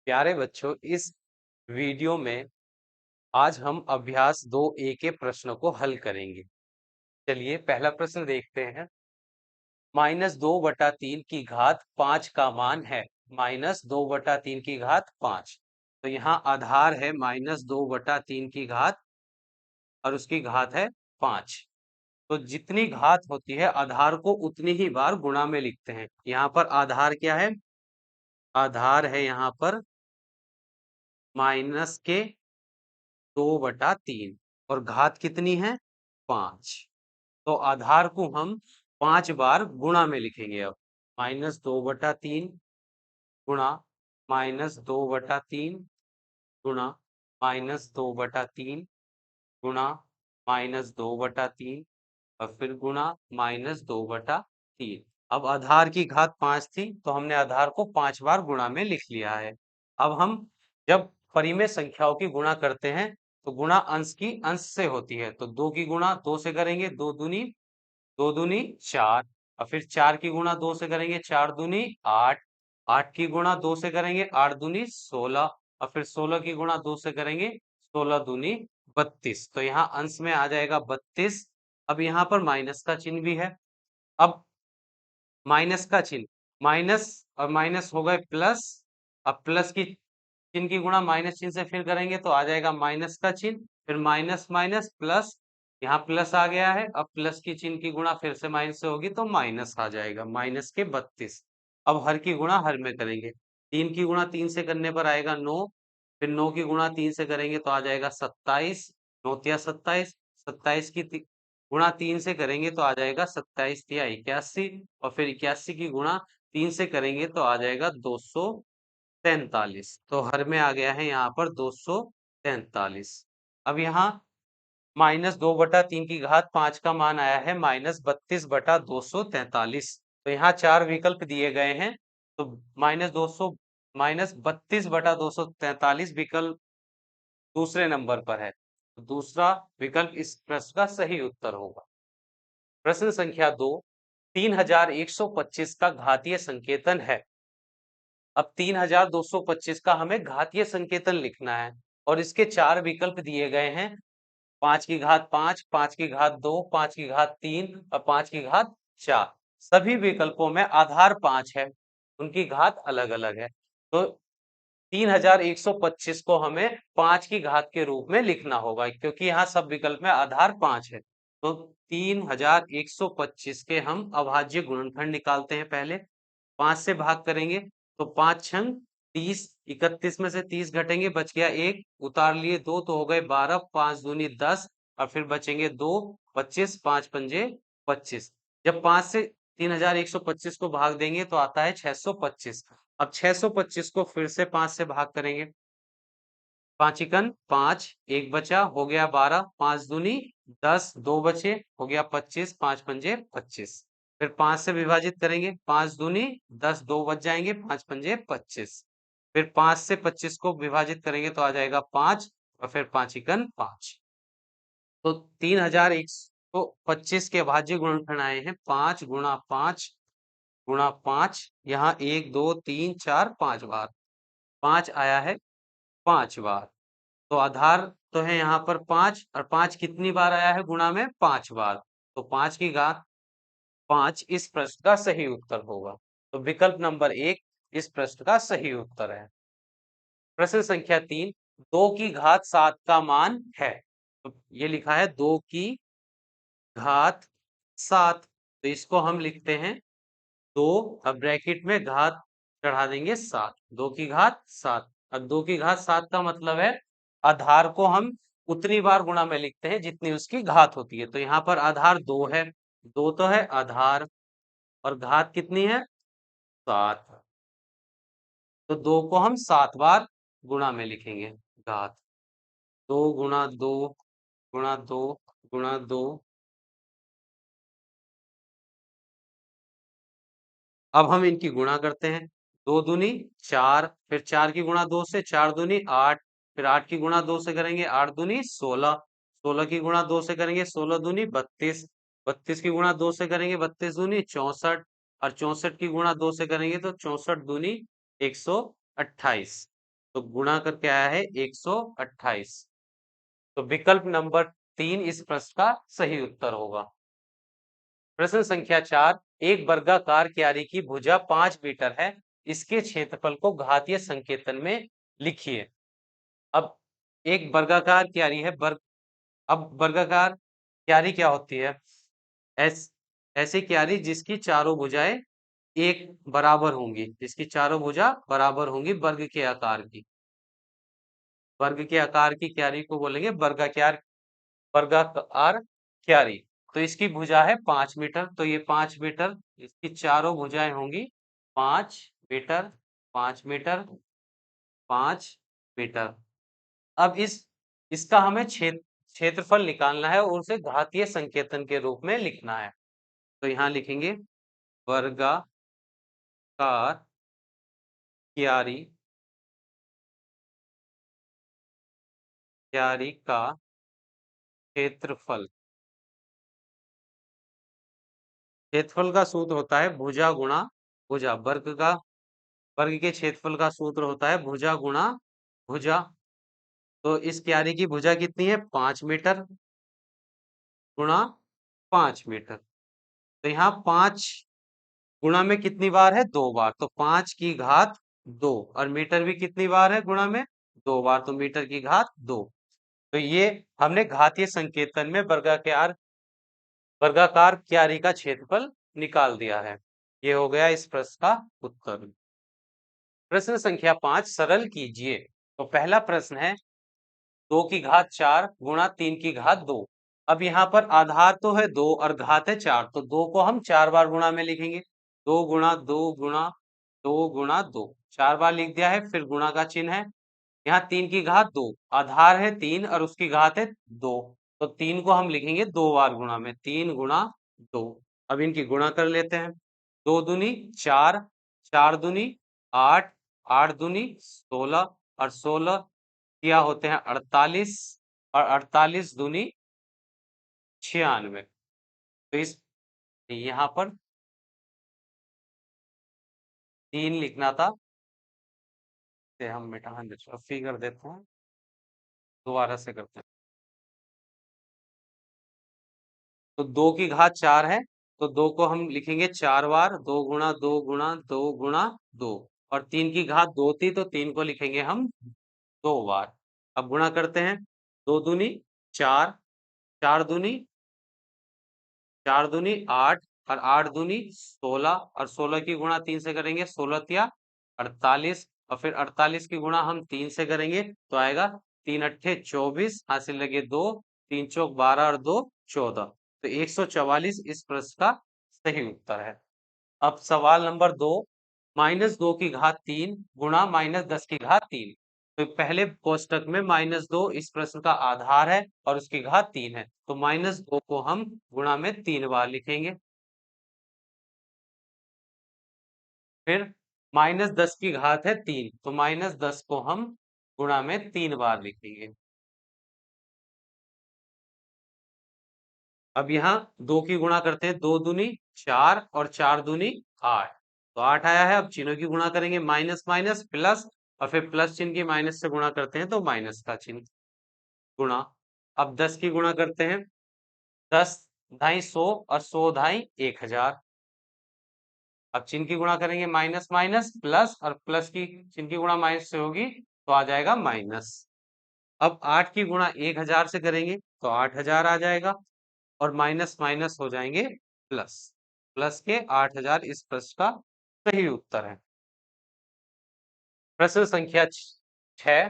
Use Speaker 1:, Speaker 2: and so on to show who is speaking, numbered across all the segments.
Speaker 1: प्यारे बच्चों, इस वीडियो में आज हम अभ्यास 2A के प्रश्नों को हल करेंगे। चलिए पहला प्रश्न देखते हैं। -2/3 की घात 5 का मान है। -2/3 की घात 5। तो यहाँ आधार है -2/3 की घात और उसकी घात है 5। तो जितनी घात होती है आधार को उतनी ही बार गुणा में लिखते हैं। यहाँ पर आधार क्या है? आधार है यहाँ पर माइनस के 2/3 और घात कितनी है? 5। तो आधार को हम 5 बार गुणा में लिखेंगे। अब -2/3 गुणा -2/3 गुणा -2/3 गुणा -2/3 और फिर गुणा -2/3। अब आधार की घात 5 थी तो हमने आधार को 5 बार गुणा में लिख लिया है। अब हम जब परिमेय संख्याओं की गुणा करते हैं तो गुणा अंश की अंश से होती है। तो 2 की गुणा 2 से करेंगे, 2 दूनी 4 और फिर 4 की गुणा 2 से करेंगे, 4 दूनी 8। 8 की गुणा 2 से करेंगे, 8 दूनी 16 और फिर 16 की गुणा 2 से करेंगे, 16 दूनी 32। तो यहाँ अंश में आ जाएगा 32। अब यहाँ पर माइनस का चिन्ह भी है। अब माइनस का चिन्ह, माइनस और माइनस हो गए प्लस। अब प्लस की चिन्ह की गुणा माइनस चिन्ह से फिर करेंगे तो आ जाएगा माइनस का चिन्ह, फिर माइनस माइनस प्लस। यहाँ प्लस आ गया है, अब प्लस की चिन्ह की गुणा फिर से माइनस से होगी तो माइनस आ जाएगा, माइनस के 32। अब हर की गुणा हर में करेंगे। 3 की गुणा 3 से करने पर आएगा 9, फिर 9 की गुणा 3 से करेंगे तो आ जाएगा 27। 9 तिया 27, 27 की गुणा 3 से करेंगे तो आ जाएगा 27 तिया 81 और फिर 81 की गुणा 3 से करेंगे तो आ जाएगा 243। तो हर में आ गया है यहाँ पर 243। अब यहाँ -2/3 की घात 5 का मान आया है -32/243। तो यहाँ 4 विकल्प दिए गए हैं। तो -32/243 विकल्प दूसरे नंबर पर है। तो दूसरा विकल्प इस प्रश्न का सही उत्तर होगा। प्रश्न संख्या 2, 3125 का घातीय संकेतन है। अब 3225 का हमें घातीय संकेतन लिखना है और इसके 4 विकल्प दिए गए हैं। 5 की घात 5, 5 की घात 2, 5 की घात 3 और 5 की घात 4। सभी विकल्पों में आधार 5 है, उनकी घात अलग अलग है। तो 3125 को हमें 5 की घात के रूप में लिखना होगा क्योंकि यहाँ सब विकल्प में आधार 5 है। तो 3125 के हम अभाज्य गुणनखंड निकालते हैं। पहले 5 से भाग करेंगे तो 5 छंग 30, 31 में से 30 घटेंगे, बच गया 1, उतार लिए 2 तो हो गए 12, 5 दूनी 10 और फिर बचेंगे 2, 25, 5 पंजे 25। जब 5 से 3125 को भाग देंगे तो आता है 625। अब 625 को फिर से 5 से भाग करेंगे। 5 एकन 5, 1 बचा, हो गया 12, 5 दूनी 10, 2 बचे, हो गया 25, 5 पंजे 25। फिर 5 से विभाजित करेंगे, 5 दूनी 10, 2 बच जाएंगे, 5 पंजे 25। फिर 5 से 25 को विभाजित करेंगे तो आ जाएगा 5 और फिर 5 एकन 5। तो 3125 के अभाज्य गुणनखंड आए हैं 5 गुणा 5 गुणा 5। यहाँ 1 2 3 4 5 बार 5 आया है 5 बार। तो आधार तो है यहाँ पर 5 और 5 कितनी बार आया है गुणा में? 5 बार। तो 5 की घात 5 इस प्रश्न का सही उत्तर होगा। तो विकल्प नंबर 1 इस प्रश्न का सही उत्तर है। प्रश्न संख्या 3, 2 की घात 7 का मान है। तो ये लिखा है 2 की घात 7। तो इसको हम लिखते हैं 2 अब ब्रैकेट में घात चढ़ा देंगे 7, 2 की घात 7। अब 2 की घात 7 का मतलब है आधार को हम उतनी बार गुणा में लिखते हैं जितनी उसकी घात होती है। तो यहाँ पर आधार 2 है, 2 तो है आधार और घात कितनी है? 7। तो 2 को हम 7 बार गुणा में लिखेंगे। घात 2 गुणा 2 गुणा 2 गुणा 2। अब हम इनकी गुणा करते हैं। 2 दूनी 4, फिर 4 की गुणा 2 से, 4 दूनी 8, फिर 8 की गुणा 2 से करेंगे, 8 दूनी 16, 16 की गुणा 2 से करेंगे, 16 दूनी 32, 32 की गुणा 2 से करेंगे, 32 दूनी 64 और 64 की गुणा 2 से करेंगे तो 64 दूनी 128। तो गुणा करके आया है 128। तो विकल्प नंबर 3 इस प्रश्न का सही उत्तर होगा। प्रश्न संख्या 4, एक वर्गाकार क्यारी की भुजा 5 मीटर है, इसके क्षेत्रफल को घातीय संकेतन में लिखिए। अब एक वर्गाकार क्यारी है, अब वर्गाकार क्यारी क्या होती है? ऐस, ऐसी क्यारी जिसकी चारों भुजाएं एक बराबर होंगी, जिसकी चारों भुजा बराबर होंगी वर्ग के आकार की। वर्ग के आकार की क्यारी को बोलेंगे वर्गाकार, वर्गाकार क्यारी। तो इसकी भुजा है 5 मीटर, तो ये 5 मीटर, इसकी चारों भुजाएं होंगी 5 मीटर, 5 मीटर, 5 मीटर। अब इसका हमें क्षेत्रफल निकालना है और उसे घातीय संकेतन के रूप में लिखना है। तो यहाँ लिखेंगे वर्गाकार क्यारी, क्यारी का क्षेत्रफल, क्षेत्रफल का सूत्र होता है भुजा गुणा भुजा। वर्ग के क्षेत्रफल का सूत्र होता है भुजा गुणा भुजा। तो इस क्यारी की भुजा कितनी है? 5 मीटर गुणा 5 मीटर। तो यहाँ 5 गुणा में कितनी बार है? 2 बार, तो 5 की घात 2। और मीटर भी कितनी बार है गुणा में? 2 बार, तो मीटर की घात 2। तो ये हमने घातीय संकेतन में वर्गाकार क्यारी का क्षेत्रफल निकाल दिया है। ये हो गया इस प्रश्न का उत्तर। प्रश्न संख्या 5, सरल कीजिए। तो पहला प्रश्न है 2 की घात 4 गुणा 3 की घात 2। अब यहाँ पर आधार तो है 2 और घात है 4, तो 2 को हम 4 बार गुणा में लिखेंगे। 2 गुणा 2 गुणा 2 गुणा 2, 4 बार लिख दिया है। फिर गुणा का चिन्ह है। यहाँ 3 की घात 2, आधार है 3 और उसकी घात है 2, तो 3 को हम लिखेंगे 2 बार गुणा में, 3 गुणा 2। अब इनकी गुणा कर लेते हैं। 2 दूनी 4, 4 दूनी 8, 8 दूनी 16, और 16 क्या होते हैं 48, और 48 दूनी 96। तो इस यहाँ पर 3 लिखना था, इसे हम मिटा फिगर देते हैं, दोबारा से करते हैं। तो 2 की घात 4 है, तो 2 को हम लिखेंगे 4 बार, 2 गुणा 2 गुणा 2 गुणा 2। और 3 की घात 2 थी, तो 3 को लिखेंगे हम 2 बार। अब गुणा करते हैं। 2 दूनी 4, 4 दूनी 8, और 8 दूनी 16, और 16 की गुणा 3 से करेंगे, 16 तिया 48, और फिर 48 की गुणा हम 3 से करेंगे, तो आएगा 3 अट्ठे 24, हासिल लगे 2, 3 चौक 12 और 2 14। तो 144 इस प्रश्न का सही उत्तर है। अब सवाल नंबर 2, -2 की घात 3 गुणा -10 की घात 3। तो पहले कोष्टक में -2 इस प्रश्न का आधार है और उसकी घात 3 है, तो -2 को हम गुणा में 3 बार लिखेंगे। फिर -10 की घात है 3, तो -10 को हम गुणा में 3 बार लिखेंगे। अब यहाँ 2 की गुणा करते हैं। 2 दूनी 4 और 4 दूनी 8, तो 8 आया है। अब चिन्हों की गुणा करेंगे, माइनस माइनस प्लस, और फिर प्लस चिन्ह की माइनस से गुणा करते हैं, तो माइनस का चिन्ह गुणा। अब 10 की गुणा करते हैं। 10 ढाई 100 और 100 ढाई 1000। अब चिन्ह की गुणा करेंगे, माइनस माइनस प्लस, और प्लस की चिन्ह की गुणा माइनस से होगी, तो आ जाएगा माइनस। अब 8 की गुणा 1000 से करेंगे, तो 8000 आ जाएगा, और माइनस माइनस हो जाएंगे प्लस, प्लस के 8000 इस प्रश्न का सही उत्तर है। प्रश्न संख्या 6,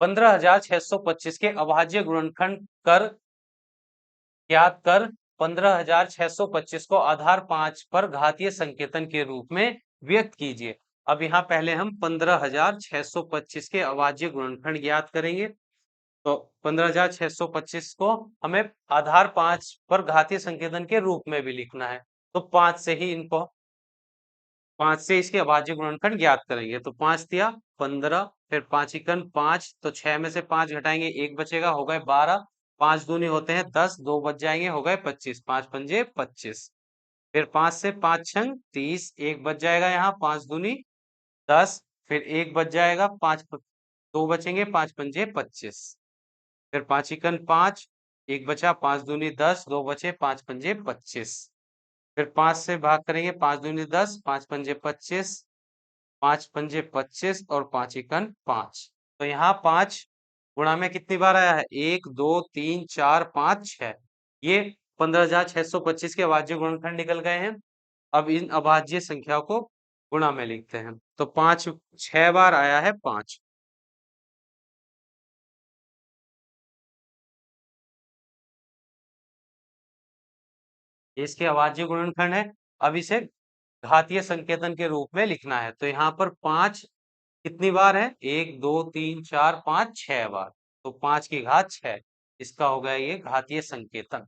Speaker 1: 15,625 के अभाज्य गुणनखंड कर ज्ञात कर 15,625 को आधार 5 पर घातीय संकेतन के रूप में व्यक्त कीजिए। अब यहाँ पहले हम 15,625 के अभाज्य गुणनखंड ज्ञात करेंगे। तो 15,625 को हमें आधार 5 पर घातीय संकेतन के रूप में भी लिखना है, तो 5 से ही इनको 5 से इसके अभाज्य गुणनखंड ज्ञात करेंगे। तो 5 तिया 15, फिर 5 एकन 5, तो 6 में से 5 घटाएंगे, 1 बचेगा, हो गए 12। 5 दूनी होते हैं 10, 2 बच जाएंगे, हो गए 25, 5 पंजे 25। फिर 5 से 5 छंग 30, 1 बच जाएगा, यहाँ 5 दूनी 10। फिर एक बच जाएगा, दो बचेंगे, 5 पंजे 25, फिर 5 एकन 5, एक बचा, 5 दूनी 10, दो बचे, 5 पंजे 25, फिर 5 से भाग करेंगे, 5 दूनी 10, 5 पंजे 25, 5 पंजे 25 और 5 एकन 5। तो यहाँ 5 गुणा में कितनी बार आया है? 1 2 3 4 5 6। ये 15,625 के अभाज्य गुणनखंड निकल गए हैं। अब इन अभाज्य संख्या को गुणा में लिखते हैं। तो 5 6 बार आया है 5। इसके अभाज्य गुणनखंड है। अब इसे घातीय संकेतन के रूप में लिखना है। तो यहाँ पर 5 कितनी बार है? 1 2 3 4 5 6 बार। तो 5 की घात 6, इसका हो गया ये घातीय संकेतन।